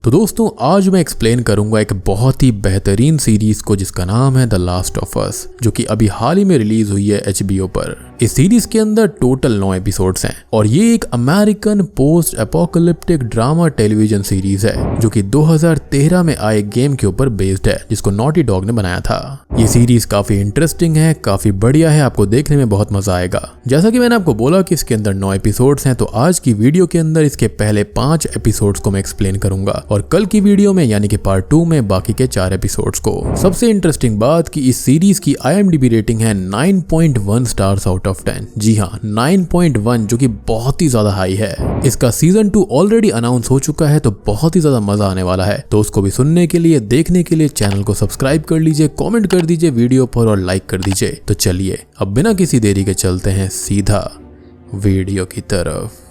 तो दोस्तों आज मैं एक्सप्लेन करूंगा एक बहुत ही बेहतरीन सीरीज को जिसका नाम है द लास्ट ऑफ अस, जो कि अभी हाल ही में रिलीज हुई है HBO पर। इस सीरीज के अंदर टोटल 9 एपिसोड्स हैं और ये एक American post apocalyptic drama television series है जो कि 2013 में आए गेम के ऊपर बेस्ड है जिसको नॉटी डॉग ने बनाया था। ये सीरीज काफी इंटरेस्टिंग है, काफी बढ़िया है, आपको देखने में बहुत मजा आएगा। जैसा कि मैंने आपको बोला कि इसके अंदर 9 एपिसोड्स हैं, तो आज की वीडियो के अंदर इसके पहले 5 एपिसोड्स को मैं एक्सप्लेन करूंगा और कल की वीडियो में यानी कि पार्ट 2 में बाकी के 4 एपिसोड्स को। सबसे इंटरेस्टिंग बात कि इस सीरीज की IMDb रेटिंग है 9.1 स्टार्स आउट ऑफ 10। जी हाँ, 9.1, जो कि बहुत ही ज्यादा हाई है। इसका सीजन 2 ऑलरेडी अनाउंस हो चुका है, तो बहुत ही ज्यादा मजा आने वाला है। तो उसको भी सुनने के लिए, देखने के लिए चैनल को सब्सक्राइब कर लीजिए, कमेंट कर दीजिए वीडियो पर और लाइक कर दीजिए। तो चलिए अब बिना किसी देरी के चलते हैं सीधा वीडियो की तरफ।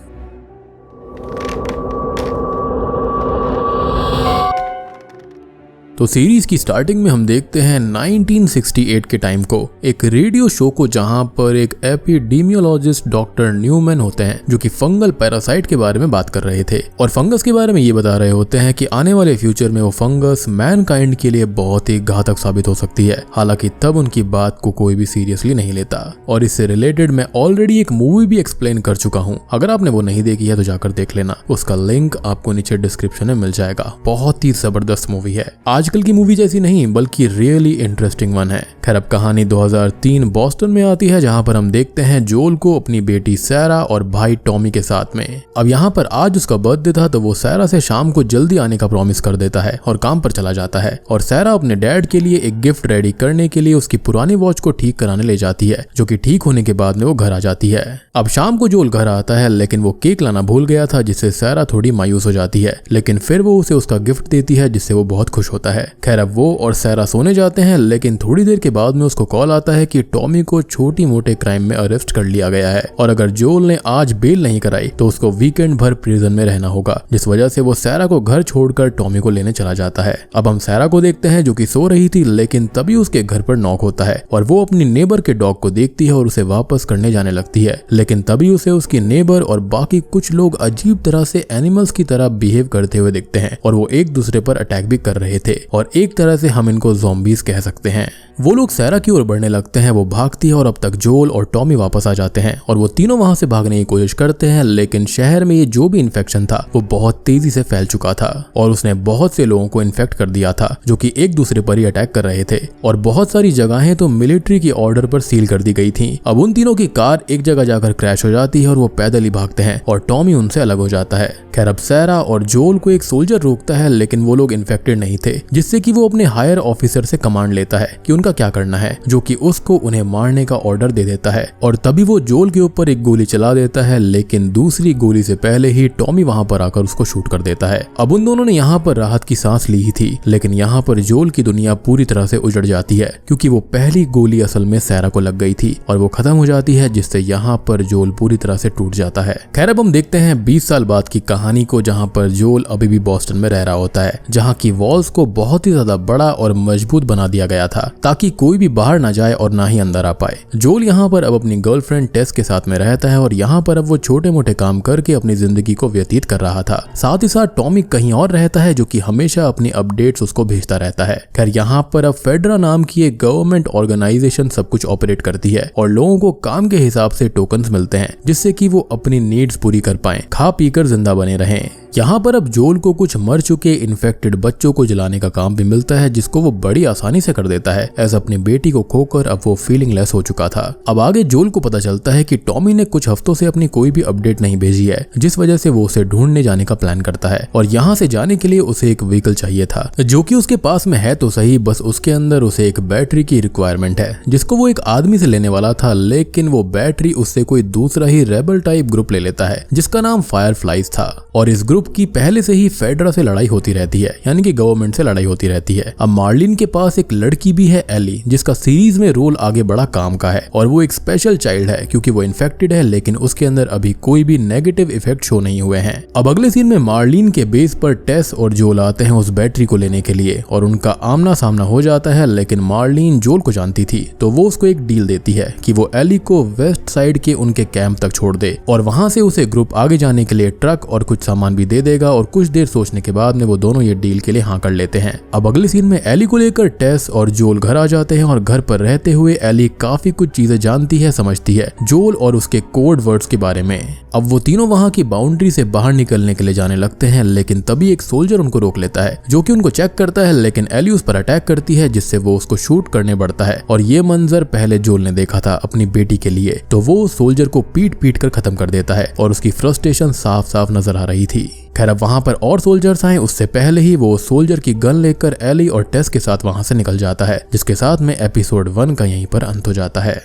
तो सीरीज की स्टार्टिंग में हम देखते हैं 1968 के टाइम को, एक रेडियो शो को जहां पर एक एपिडेमियोलॉजिस्ट डॉक्टर न्यूमैन होते हैं जो कि फंगल पैरासाइट के बारे में बात कर रहे थे और फंगस के बारे में ये बता रहे होते हैं कि आने वाले फ्यूचर में वो फंगस मैनकाइंड के लिए बहुत ही घातक साबित हो सकती है। हालांकि तब उनकी बात को कोई भी सीरियसली नहीं लेता। और इससे रिलेटेड मैं ऑलरेडी एक मूवी भी एक्सप्लेन कर चुका हूँ, अगर आपने वो नहीं देखी है तो जाकर देख लेना, उसका लिंक आपको नीचे डिस्क्रिप्शन में मिल जाएगा। बहुत ही जबरदस्त मूवी है, आजकल की मूवी जैसी नहीं बल्कि रियली इंटरेस्टिंग वन है। खैर अब कहानी 2003 बॉस्टन में आती है जहां पर हम देखते हैं जोल को अपनी बेटी सैरा और भाई टॉमी के साथ में। अब यहाँ पर आज उसका बर्थडे था तो वो सैरा से शाम को जल्दी आने का प्रॉमिस कर देता है और काम पर चला जाता है और सैरा अपने डैड के लिए एक गिफ्ट रेडी करने के लिए उसकी पुरानी वॉच को ठीक कराने ले जाती है, जो कि ठीक होने के बाद में वो घर आ जाती है। अब शाम को जोल घर आता है लेकिन वो केक लाना भूल गया था, जिससे सैरा थोड़ी मायूस हो जाती है, लेकिन फिर वो उसे उसका गिफ्ट देती है जिससे वो बहुत खुश होता है। खैर अब वो और सैरा सोने जाते हैं, लेकिन थोड़ी देर के बाद में उसको कॉल आता है कि टॉमी को छोटी मोटे क्राइम में अरेस्ट कर लिया गया है और अगर जोल ने आज बेल नहीं कराई तो उसको वीकेंड भर प्रिजन में रहना होगा, जिस वजह से वो सैरा को घर छोड़कर टॉमी को लेने चला जाता है। अब हम सैरा को देखते हैं जो कि सो रही थी, लेकिन तभी उसके घर पर नॉक होता है और वो अपनी नेबर के डॉग को देखती है और उसे वापस करने जाने लगती है, लेकिन तभी उसे उसकी नेबर और बाकी कुछ लोग अजीब तरह से एनिमल्स की तरह बिहेव करते हुए दिखते हैं और वो एक दूसरे पर अटैक भी कर रहे थे और एक तरह से हम इनको ज़ॉम्बीज कह सकते हैं। वो लोग सैरा की ओर बढ़ने लगते हैं, वो भागती है और अब तक जोल और टॉमी वापस आ जाते हैं और वो तीनों वहां से भागने की कोशिश करते हैं, लेकिन शहर में ये जो भी इन्फेक्शन था वो बहुत तेजी से फैल चुका था और उसने बहुत से लोगों को इन्फेक्ट कर दिया था जो कि एक दूसरे पर ही अटैक कर रहे थे और बहुत सारी जगहें तो मिलिट्री की ऑर्डर पर सील कर दी गई थी। अब उन तीनों की कार एक जगह जाकर क्रैश हो जाती है और वो पैदल ही भागते हैं और टॉमी उनसे अलग हो जाता है। खैर अब सैरा और जोल को एक सोल्जर रोकता है, लेकिन वो लोग इन्फेक्टेड नहीं थे, जिससे कि वो अपने हायर ऑफिसर से कमांड लेता है कि उनका क्या करना है, जो कि उसको उन्हें मारने का ऑर्डर दे देता है और तभी वो जोल के ऊपर एक गोली चला देता है, लेकिन दूसरी गोली से पहले ही टॉमी वहां पर आकर उसको शूट कर देता है। अब उन दोनों ने यहाँ पर राहत की सांस ली ही थी, लेकिन यहाँ पर जोल की दुनिया पूरी तरह से उजड़ जाती है क्योंकि वो पहली गोली असल में सैरा को लग गई थी और वो खत्म हो जाती है, जिससे यहाँ पर जोल पूरी तरह से टूट जाता है। खैर अब हम देखते हैं 20 साल बाद की कहानी को, जहाँ पर जोल अभी भी बॉस्टन में रह रहा होता है, जहाँ की वॉल्स को बहुत ही ज्यादा बड़ा और मजबूत बना दिया गया था ताकि कोई भी बाहर ना जाए और ना ही अंदर आ पाए। जोल यहाँ पर अब अपनी गर्लफ्रेंड टेस के साथ में रहता है और यहाँ पर अब वो छोटे मोटे काम करके अपनी जिंदगी को व्यतीत कर रहा था। साथ ही साथ टॉमी कहीं और रहता है जो कि हमेशा अपनी अपडेट्स उसको भेजता रहता है। खैर यहाँ पर अब फेडरा नाम की एक गवर्नमेंट ऑर्गेनाइजेशन सब कुछ ऑपरेट करती है और लोगों को काम के हिसाब से टोकन्स मिलते हैं, जिससे कि वो अपनी नीड्स पूरी कर पाएं, खा पीकर जिंदा बने रहें। यहाँ पर अब जोल को कुछ मर चुके इन्फेक्टेड बच्चों को जलाने का काम भी मिलता है, जिसको वो बड़ी आसानी से कर देता है, एज अपनी बेटी को खोकर अब वो फीलिंगलेस हो चुका था। अब आगे जोल को पता चलता है कि टॉमी ने कुछ हफ्तों से अपनी कोई भी अपडेट नहीं भेजी है, जिस वजह से वो उसे ढूंढने जाने का प्लान करता है और यहाँ से जाने के लिए उसे एक व्हीकल चाहिए था, जो कि उसके पास में है तो सही, बस उसके अंदर उसे एक बैटरी की रिक्वायरमेंट है, जिसको वो एक आदमी से लेने वाला था, लेकिन वो बैटरी उससे कोई दूसरा ही रेबल टाइप ग्रुप ले लेता है जिसका नाम फायरफ्लाइज था और इस ग्रुप की पहले से ही फेडरा से लड़ाई होती रहती है, यानी कि गवर्नमेंट से लड़ाई होती रहती है। अब मार्लिन के पास एक लड़की भी है एली, जिसका सीरीज में रोल आगे बड़ा काम का है और वो एक स्पेशल चाइल्ड है क्योंकि वो इन्फेक्टेड है, लेकिन उसके अंदर अभी कोई भी नेगेटिव इफेक्ट शो नहीं हुए हैं। अब अगले सीन में मार्लिन के बेस पर टेस और जोल आते हैं उस बैटरी को लेने के लिए और उनका आमना सामना हो जाता है, लेकिन मार्लिन जोल को जानती थी तो वो उसको एक डील देती है कि वो एली को वेस्ट साइड के उनके कैंप तक छोड़ दे और वहां से उसे ग्रुप आगे जाने के लिए ट्रक और कुछ सामान भी दे देगा और कुछ देर सोचने के बाद में वो दोनों ये डील के लिए हाँ कर लेते हैं। अब अगले सीन में एली को लेकर टेस और जोल घर आ जाते हैं और घर पर रहते हुए एली काफी कुछ चीजें जानती है, समझती है जोल और उसके कोड वर्ड्स के बारे में। अब वो तीनों वहां की बाउंड्री से बाहर निकलने के लिए जाने लगते हैं, लेकिन तभी एक सोल्जर उनको रोक लेता है जो कि उनको चेक करता है, लेकिन एली उस पर अटैक करती है जिससे वो उसको शूट करने बढ़ता है। और ये मंजर पहले जोल ने देखा था अपनी बेटी के लिए, तो वो सोल्जर को पीट पीट कर खत्म कर देता है और उसकी फ्रस्ट्रेशन साफ साफ नजर आ रही थी। खैर अब वहां पर और सोल्जर्स आए उससे पहले ही वो सोल्जर की गन लेकर एली और टेस के साथ वहां से निकल जाता है, जिसके साथ में एपिसोड 1 का यहीं पर अंत हो जाता है।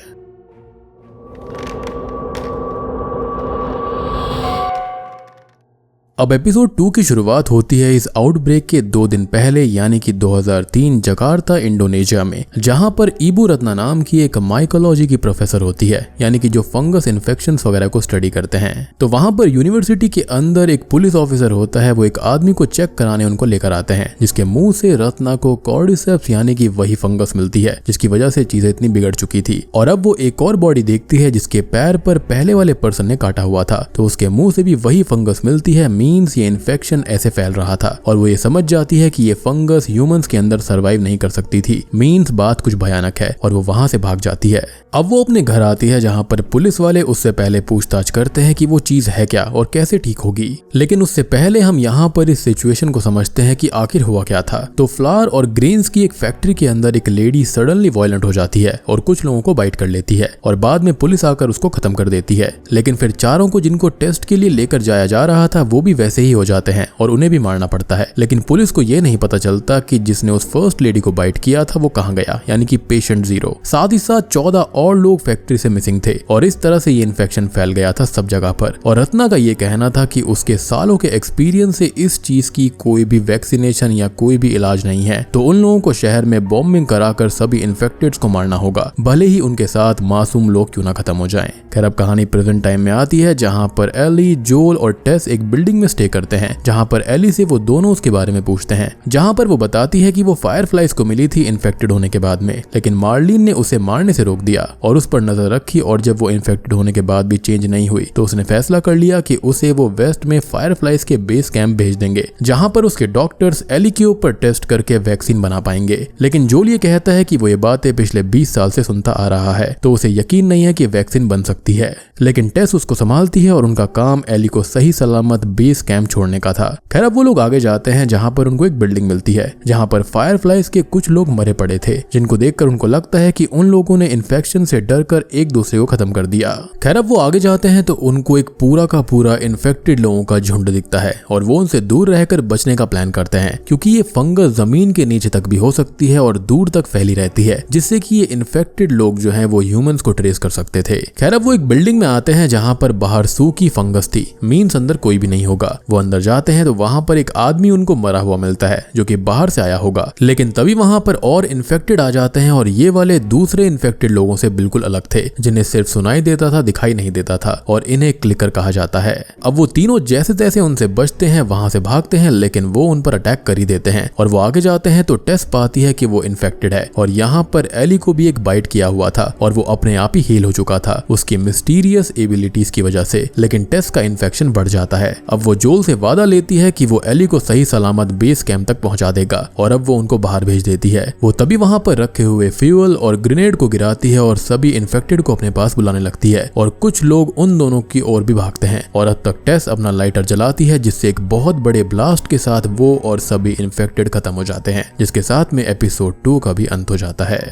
अब एपिसोड 2 की शुरुआत होती है इस आउटब्रेक के 2 दिन पहले, यानी कि 2003 जकार्ता इंडोनेशिया में, जहां पर इबू रत्ना नाम की एक माइकोलॉजी की प्रोफेसर होती है, यानी कि जो फंगस इन्फेक्शंस वगैरह को स्टडी करते हैं। तो वहां पर यूनिवर्सिटी के अंदर एक पुलिस ऑफिसर होता है, वो एक आदमी को चेक कराने उनको लेकर आते हैं, जिसके मुंह से रत्ना को कॉर्डिसेप्स यानी कि वही फंगस मिलती है जिसकी वजह से चीजें इतनी बिगड़ चुकी थी। और अब वो एक और बॉडी देखती है जिसके पैर पर पहले वाले पर्सन ने काटा हुआ था, तो उसके मुंह से भी वही फंगस मिलती है। मींस ये इन्फेक्शन ऐसे फैल रहा था और वो ये समझ जाती है कि ये फंगस ह्यूमंस के अंदर सरवाइव नहीं कर सकती थी। मींस बात कुछ भयानक है और वो वहां से भाग जाती है। अब वो अपने घर आती है जहां पर पुलिस वाले उससे पहले पूछताछ करते हैं कि वो चीज है क्या और कैसे ठीक होगी। लेकिन उससे पहले हम यहाँ पर इस सिचुएशन को समझते हैं कि आखिर हुआ क्या था। तो फ्लावर और ग्रेन्स की एक फैक्ट्री के अंदर एक लेडी सडनली वायलेंट हो जाती है और कुछ लोगों को बाइट कर लेती है और बाद में पुलिस आकर उसको खत्म कर देती है। लेकिन फिर चारों को जिनको टेस्ट के लिए लेकर जाया जा रहा था वो भी वैसे ही हो जाते हैं और उन्हें भी मारना पड़ता है। लेकिन पुलिस को यह नहीं पता चलता कि जिसने उस फर्स्ट लेडी को बाइट किया था वो कहाँ गया, यानी कि पेशेंट 0। साथ ही साथ 14 और लोग फैक्ट्री से मिसिंग थे और इस तरह से ये इन्फेक्शन फैल गया था सब जगह पर। और रत्ना का ये कहना था कि उसके सालों के एक्सपीरियंस से इस चीज की कोई भी वैक्सीनेशन या कोई भी इलाज नहीं है, तो उन लोगों को शहर में बॉम्बिंग कराकर सभी इन्फेक्टेड्स को मारना होगा, भले ही उनके साथ मासूम लोग क्यों ना खत्म हो जाएं। खैर अब कहानी प्रेजेंट टाइम में आती है जहां पर एली, जोल और टेस एक बिल्डिंग में स्टे करते हैं, जहां पर एली से वो दोनों उसके बारे में पूछते हैं, जहां पर वो बताती है कि वो फायरफ्लाइज को मिली थी इन्फेक्टेड होने के बाद में, लेकिन मार्लिन ने उसे मारने से रोक दिया और उस पर नजर रखी। और जब वो इन्फेक्टेड होने के बाद भी चेंज नहीं हुई तो उसने फैसला कर लिया कि उसे वो वेस्ट में फायरफ्लाइज के बेस कैंप भेज देंगे, जहां पर उसके डॉक्टर्स एली के ऊपर टेस्ट करके वैक्सीन बना पाएंगे। लेकिन जोल ये कहता है कि वो ये बातें पिछले 20 साल से सुनता आ रहा है, तो उसे यकीन नहीं है कि वैक्सीन बन सकती है। लेकिन टेस उसको संभालती है और उनका काम एली को सही सलामत बेस कैंप छोड़ने का था। खैर अब वो लोग आगे जाते हैं जहां पर उनको एक बिल्डिंग मिलती है जहां पर फायरफ्लाइज के कुछ लोग मरे पड़े थे, जिनको देखकर उनको लगता है कि उन लोगों ने इन्फेक्शन से डरकर एक दूसरे को खत्म कर दिया। खैर अब वो आगे जाते हैं तो उनको एक पूरा का पूरा इन्फेक्टेड लोगों का झुंड दिखता है और वो उनसे दूर रहकर बचने का प्लान करते हैं, क्योंकि ये फंगस जमीन के नीचे तक भी हो सकती है और दूर तक फैली रहती है, जिससे कि ये इन्फेक्टेड लोग जो हैं वो ह्यूमंस को ट्रेस कर सकते थे। खैर अब वो एक बिल्डिंग में आते हैं जहां पर बाहर सूखी फंगस थी, मीन्स अंदर कोई भी नहीं होगा। वो अंदर जाते हैं तो वहां पर एक आदमी उनको मरा हुआ मिलता है जो कि बाहर से आया होगा। लेकिन तभी वहां पर और इन्फेक्टेड आ जाते हैं और ये वाले दूसरे इन्फेक्टेड लोगों से बिल्कुल अलग थे, जिन्हें सिर्फ सुनाई देता था, दिखाई नहीं देता था, और इन्हें क्लिकर कहा जाता है। अब वो तीनों जैसे तैसे उनसे बचते हैं, वहां से भागते हैं, लेकिन वो उन पर अटैक कर ही देते हैं। और वो आगे जाते हैं तो टेस पाती है कि वो इन्फेक्टेड है और यहाँ पर एली को भी एक बाइट किया हुआ था और वो अपने आप ही हील हो चुका था उसकी मिस्टीरियस एबिलिटीज की वजह से। लेकिन टेस का इन्फेक्शन बढ़ जाता है। अब वो जोल से वादा लेती है कि वो एली को सही सलामत बेस कैंप तक पहुंचा देगा और अब वो उनको बाहर भेज देती है। वो तभी वहां पर रखे हुए फ्यूल और ग्रेनेड को गिराती है और सभी इन्फेक्टेड को अपने पास बुलाने लगती है और कुछ लोग उन दोनों की ओर भी भागते हैं। और अब तक टेस अपना लाइटर जलाती है, जिससे एक बहुत बड़े ब्लास्ट के साथ वो और सभी इन्फेक्टेड खत्म हो जाते हैं, जिसके साथ में एपिसोड 2 का भी अंत हो जाता है।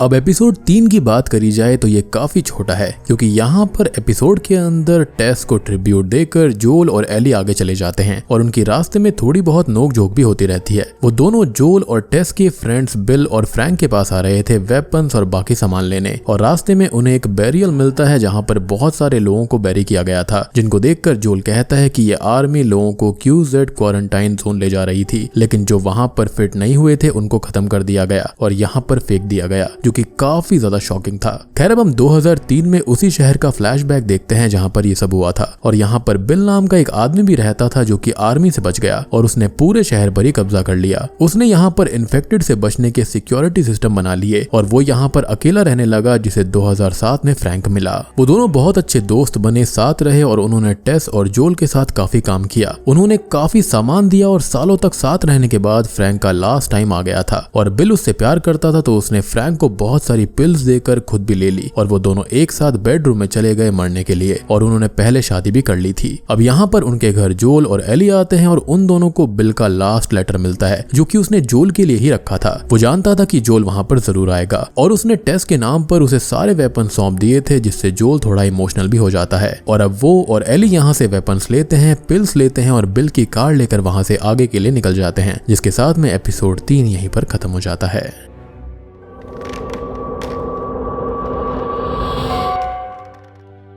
अब एपिसोड 3 की बात करी जाए तो ये काफी छोटा है, क्योंकि यहाँ पर एपिसोड के अंदर टेस को ट्रिब्यूट देकर जोल और एली आगे चले जाते हैं और उनकी रास्ते में थोड़ी बहुत नोकझोंक भी होती रहती है। वो दोनों जोल और टेस के फ्रेंड्स बिल और फ्रैंक के पास आ रहे थे वेपन्स और बाकी सामान लेने, और रास्ते में उन्हें एक बैरियल मिलता है जहाँ पर बहुत सारे लोगों को बैरी किया गया था, जिनको देखकर जोल कहता है कि ये आर्मी लोगों को QZ क्वारंटाइन जोन ले जा रही थी, लेकिन जो वहां पर फिट नहीं हुए थे उनको खत्म कर दिया गया और यहाँ पर फेंक दिया गया, जो कि काफी ज्यादा शॉकिंग था। खैर अब हम 2003 में उसी शहर का फ्लैशबैक देखते हैं जहां पर ये सब हुआ था और यहाँ पर बिल नाम का एक आदमी भी रहता था जो कि आर्मी से बच गया और उसने पूरे शहर पर ही कब्जा कर लिया। उसने यहाँ पर इन्फेक्टेड से बचने के सिक्योरिटी सिस्टम बना लिए और वो यहाँ पर अकेला रहने लगा, जिसे 2007 में फ्रैंक मिला। वो दोनों बहुत अच्छे दोस्त बने, साथ रहे और उन्होंने टेस और जोल के साथ काफी काम किया। उन्होंने काफी सामान दिया और सालों तक साथ रहने के बाद फ्रैंक का लास्ट टाइम आ गया था और बिल उससे प्यार करता था तो उसने फ्रैंक को बहुत सारी पिल्स देकर खुद भी ले ली और वो दोनों एक साथ बेडरूम में चले गए मरने के लिए और उन्होंने पहले शादी भी कर ली थी। अब यहाँ पर उनके घर जोल और एली आते हैं और उन दोनों को बिल का लास्ट लेटर मिलता है जो कि उसने जोल के लिए ही रखा था। वो जानता था कि जोल वहाँ पर जरूर आएगा और उसने टेस के नाम पर उसे सारे वेपन सौंप दिए थे, जिससे जोल थोड़ा इमोशनल भी हो जाता है। और अब वो और एली यहाँ से वेपन्स लेते हैं, पिल्स लेते हैं और बिल की कार लेकर वहाँ से आगे के लिए निकल जाते हैं, जिसके साथ में एपिसोड 3 यहीं पर खत्म हो जाता है।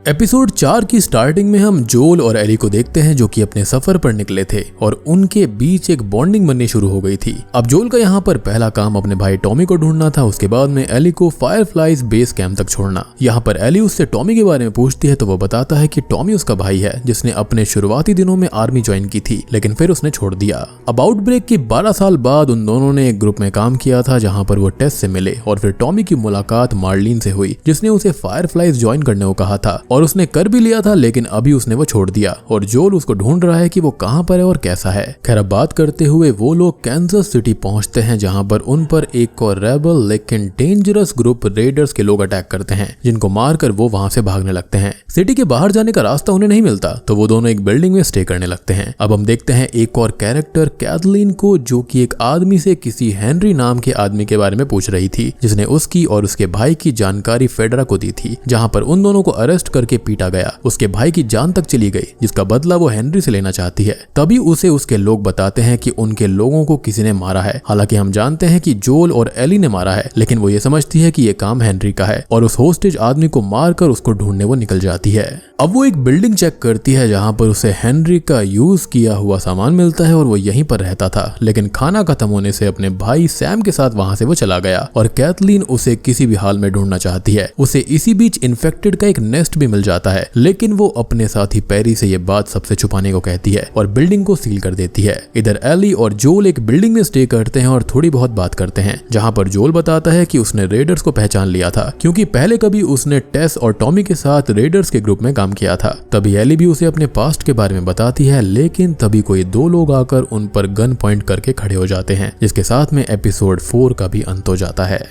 एपिसोड 4 की स्टार्टिंग में हम जोल और एली को देखते हैं जो कि अपने सफर पर निकले थे और उनके बीच एक बॉन्डिंग बननी शुरू हो गई थी। अब जोल का यहाँ पर पहला काम अपने भाई टॉमी को ढूंढना था, उसके बाद में एली को फायरफ्लाइज बेस कैंप तक छोड़ना। यहाँ पर एली उससे टॉमी के बारे में पूछती है तो वो बताता है कि टॉमी उसका भाई है जिसने अपने शुरुआती दिनों में आर्मी ज्वाइन की थी लेकिन फिर उसने छोड़ दिया। अब आउटब्रेक के 12 साल बाद उन दोनों ने एक ग्रुप में काम किया था जहाँ पर वो टेस से मिले और फिर टॉमी की मुलाकात मार्लिन से हुई जिसने उसे फायरफ्लाइज ज्वाइन करने को कहा था और उसने कर भी लिया था, लेकिन अभी उसने वो छोड़ दिया और जोल उसको ढूंढ रहा है कि वो कहां पर है और कैसा है। खैर अब बात करते हुए वो लोग कैंसस सिटी पहुंचते हैं जहां पर उन पर एक और रेबल लेकिन डेंजरस ग्रुप रेडर्स के लोग अटैक करते हैं जिनको मारकर वो वहां से भागने लगते हैं। सिटी के बाहर जाने का रास्ता उन्हें नहीं मिलता तो वो दोनों एक बिल्डिंग में स्टे करने लगते हैं। अब हम देखते हैं एक और कैरेक्टर कैथलीन को जो कि एक आदमी से किसी हेनरी नाम के आदमी के बारे में पूछ रही थी जिसने उसकी और उसके भाई की जानकारी फेडरा को दी थी, जहां पर उन दोनों को अरेस्ट करके पीटा गया। उसके भाई की जान तक चली गई जिसका बदला वो हेनरी से लेना चाहती है। तभी उसे उसके लोग बताते हैं कि उनके लोगों को किसी ने मारा है। हालांकि हम जानते हैं कि जोल और एली ने मारा है, लेकिन वो ये समझती है कि ये काम हेनरी का है और उस होस्टेज आदमी को मारकर उसको ढूंढने वो निकल जाती है। अब वो एक बिल्डिंग चेक करती है जहां पर उसे हेनरी का यूज किया हुआ सामान मिलता है और वो यहीं पर रहता था, लेकिन खाना खत्म होने से अपने भाई सैम के साथ वहां से वो चला गया और कैथलीन उसे किसी भी हाल में ढूंढना चाहती है। उसे इसी बीच इन्फेक्टेड का एक नेस्ट भी मिल जाता है, लेकिन वो अपने साथी पेरी से ये बात सबसे छुपाने को कहती है और बिल्डिंग को सील कर देती है। इधर एली और जोल एक बिल्डिंग में स्टे करते हैं और थोड़ी बहुत बात करते हैं, जहां पर जोल बताता है कि उसने रेडर्स को पहचान लिया था क्योंकि पहले कभी उसने टेस और टॉमी के साथ रेडर्स के ग्रुप में काम किया था। तभी एली भी उसे अपने पास्ट के बारे में बताती है, लेकिन तभी कोई दो लोग आकर उन पर गन पॉइंट करके खड़े हो जाते हैं, जिसके साथ में एपिसोड 4 का भी अंत हो जाता है।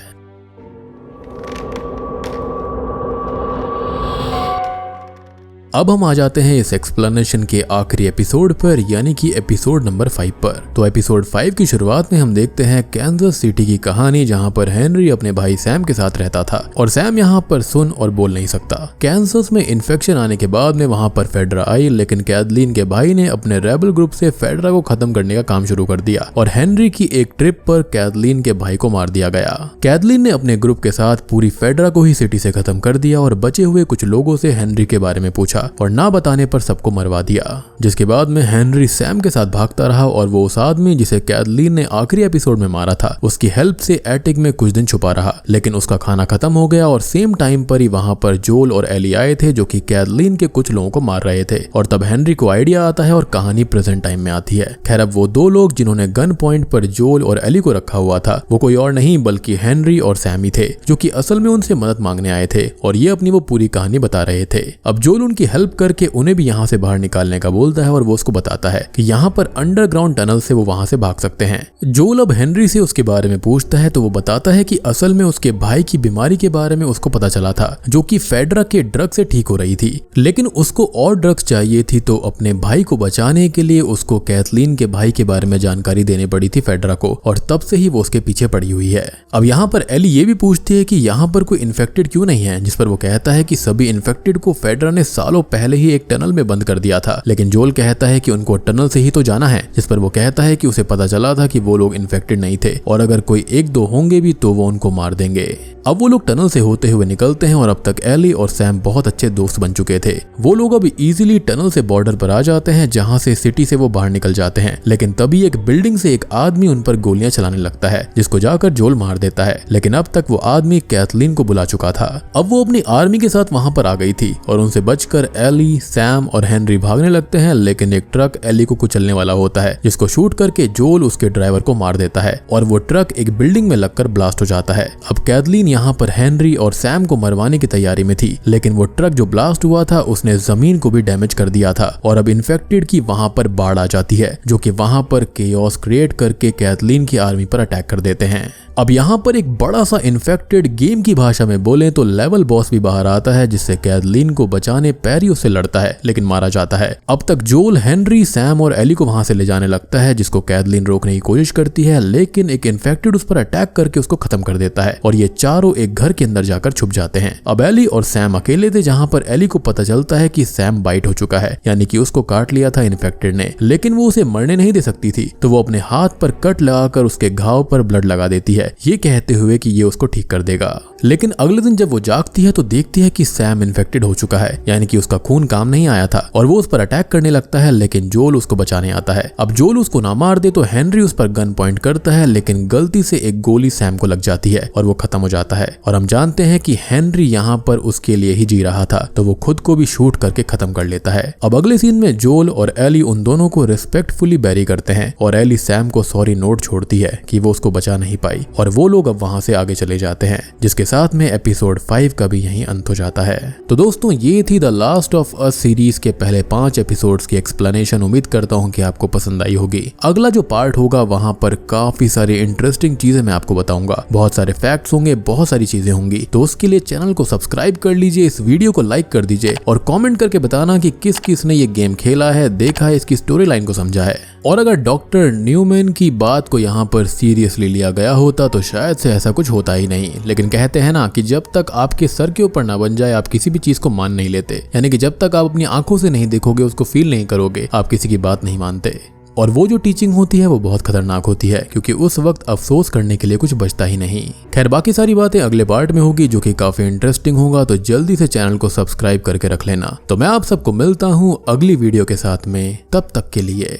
अब हम आ जाते हैं इस एक्सप्लेनेशन के आखिरी एपिसोड पर, यानी कि एपिसोड नंबर 5 पर। तो एपिसोड 5 की शुरुआत में हम देखते हैं कैंसस सिटी की कहानी, जहां पर हेनरी अपने भाई सैम के साथ रहता था और सैम यहां पर सुन और बोल नहीं सकता। कैंसस में इन्फेक्शन आने के बाद में वहां पर फेडरा आई, लेकिन कैथलीन के भाई ने अपने रेबल ग्रुप से फेडरा को खत्म करने का काम शुरू कर दिया और हेनरी की एक ट्रिप पर कैथलीन के भाई को मार दिया गया। कैथलीन ने अपने ग्रुप के साथ पूरी फेडरा को ही सिटी से खत्म कर दिया और बचे हुए कुछ लोगों से हेनरी के बारे में पूछा और ना बताने पर सबको मरवा दिया, जिसके बाद में हेनरी सैम के साथ भागता रहा और वो उस आदमी जिसे कैथलीन ने आखिरी एपिसोड में मारा था उसकी हेल्प से एटिक में कुछ दिन छुपा रहा, लेकिन उसका खाना खत्म हो गया और सेम टाइम पर ही वहां पर जोल और एली आए थे जो कि कैथलीन के कुछ लोगों को मार रहे थे और तब हेनरी को आइडिया आता है और कहानी प्रेजेंट टाइम में आती है। खैर अब वो दो लोग जिन्होंने गन पॉइंट पर जोल और एली को रखा हुआ था वो कोई और नहीं बल्कि हेनरी और सैमी थे, जो कि असल में उनसे मदद मांगने आए थे और ये अपनी वो पूरी कहानी बता रहे थे। अब जोल उनकी हेल्प करके उन्हें भी यहाँ से बाहर निकालने का बोलता है और वो उसको बताता है कि यहाँ पर अंडरग्राउंड टनल से वो वहां से भाग सकते हैं। जोल अब हेनरी से उसके बारे में पूछता है तो वो बताता है कि असल में उसके भाई की बीमारी के बारे में उसको पता चला था जो कि फेडरा के ड्रग से ठीक हो रही थी, लेकिन उसको और ड्रग्स चाहिए थी तो अपने भाई को बचाने के लिए उसको कैथलीन के भाई के बारे में जानकारी देनी पड़ी थी फेडरा को और तब से ही वो उसके पीछे पड़ी हुई है। अब यहाँ पर एली ये भी पूछती है कि यहाँ पर कोई इन्फेक्टेड क्यों नहीं है, जिस पर वो कहता है कि सभी इन्फेक्टेड को फेडरा ने सालों सालों पहले ही एक टनल में बंद कर दिया था, लेकिन जोल कहता है कि उनको टनल से ही तो जाना है, जिस पर वो कहता है कि उसे पता चला था कि वो लोग इन्फेक्टेड नहीं थे और अगर कोई एक दो होंगे भी तो वो उनको मार देंगे। अब वो लोग टनल से होते हुए निकलते हैं और अब तक एली और सैम बहुत अच्छे दोस्त बन चुके थे। वो लोग अब इजीली टनल से बॉर्डर पर आ जाते हैं जहां से सिटी से वो बाहर निकल जाते हैं, लेकिन तभी एक बिल्डिंग से एक आदमी उन पर गोलियां चलाने लगता है, जिसको जाकर जोल मार देता है। लेकिन अब तक वो आदमी कैथलीन को बुला चुका था। अब वो अपनी आर्मी के साथ वहां पर आ गई थी और उनसे बचकर एली, सैम और हेनरी भागने लगते हैं, लेकिन एक ट्रक एली को कुचलने वाला होता है, जिसको शूट करके जोल उसके ड्राइवर को मार देता है और वो ट्रक एक बिल्डिंग में लगकर ब्लास्ट हो जाता है। अब कैथलीन यहाँ पर हेनरी और सैम को मरवाने की तैयारी में थी, लेकिन वो ट्रक जो ब्लास्ट हुआ था उसने जमीन को भी डैमेज कर दिया था और अब इन्फेक्टेड की वहां पर बाढ़ आ जाती है, जो कि वहां पर केओस क्रिएट करके कैथलीन की आर्मी पर अटैक कर देते हैं। अब यहाँ पर एक बड़ा सा इन्फेक्टेड, गेम की भाषा में बोले तो लेवल बॉस भी बाहर आता है, जिससे कैथलीन को बचाने पैरी उससे लड़ता है, लेकिन मारा जाता है। अब तक जोल हेनरी, सैम और एली को वहां से ले जाने लगता है, जिसको कैथलीन रोकने की कोशिश करती है, लेकिन एक इन्फेक्टेड उस पर अटैक करके उसको खत्म कर देता है और ये चारों एक घर के अंदर जाकर छुप जाते हैं। अब एली और सैम अकेले थे, जहां पर एली को पता चलता है कि सैम बाइट हो चुका है, यानी कि उसको काट लिया था इन्फेक्टेड ने, लेकिन वो उसे मरने नहीं दे सकती थी, तो वो अपने हाथ पर कट लगाकर उसके घाव पर ब्लड लगा देती है, ये कहते हुए कि ये उसको ठीक कर देगा। लेकिन अगले दिन जब वो जागती है तो देखती है कि सैम इन्फेक्टेड हो चुका है, यानी कि उसका खून काम नहीं आया था और वो उस पर अटैक करने लगता है, लेकिन जोल उसको बचाने आता है। अब जोल उसको ना मार दे तो हेनरी उस पर गन पॉइंट करता है, लेकिन गलती से एक गोली सैम को लग जाती है और वो खत्म हो जाता है। और हम जानते हैं कि हेनरी यहाँ पर उसके लिए ही जी रहा था, तो वो खुद को भी शूट करके खत्म कर लेता है। अब अगले सीन में जोल और एली उन दोनों को रिस्पेक्टफुली बैरी करते हैं और एली सैम को सॉरी नोट छोड़ती है कि वो उसको बचा नहीं पाई और वो लोग अब वहां से आगे चले जाते हैं, जिसके साथ में एपिसोड 5 का भी यहीं अंत हो जाता है। तो दोस्तों, ये थी the last of us series के पहले 5 एपिसोड्स की एक्सप्लेनेशन। उम्मीद करता हूँ कि आपको पसंद आई होगी। अगला जो पार्ट होगा वहां पर काफी सारी इंटरेस्टिंग चीजें मैं आपको बताऊंगा, बहुत सारे फैक्ट्स होंगे, बहुत सारी चीजें होंगी, तो उसके लिए चैनल को सब्सक्राइब कर लीजिए, इस वीडियो को लाइक कर दीजिए और कमेंट करके बताना कि किस किस ने ये गेम खेला है, देखा है, इसकी स्टोरी लाइन को समझा है। और अगर डॉक्टर न्यूमैन की बात को यहाँ पर सीरियसली लिया गया होता तो शायद से ऐसा कुछ होता ही नहीं, लेकिन कहते हैं ना कि जब तक आपके सर के ऊपर ना बन जाए आप किसी भी चीज को मान नहीं लेते, यानी कि जब तक आप अपनी आंखों से नहीं देखोगे, उसको फील नहीं करोगे, आप किसी की बात नहीं मानते। और वो जो टीचिंग होती है वो बहुत खतरनाक होती है, क्योंकि उस वक्त अफसोस करने के लिए कुछ बचता ही नहीं। खैर, बाकी सारी बातें अगले पार्ट में होगी, जो कि काफी इंटरेस्टिंग होगा, तो जल्दी से चैनल को सब्सक्राइब करके रख लेना। तो मैं आप सबको मिलता हूँ अगली वीडियो के साथ में, तब तक के लिए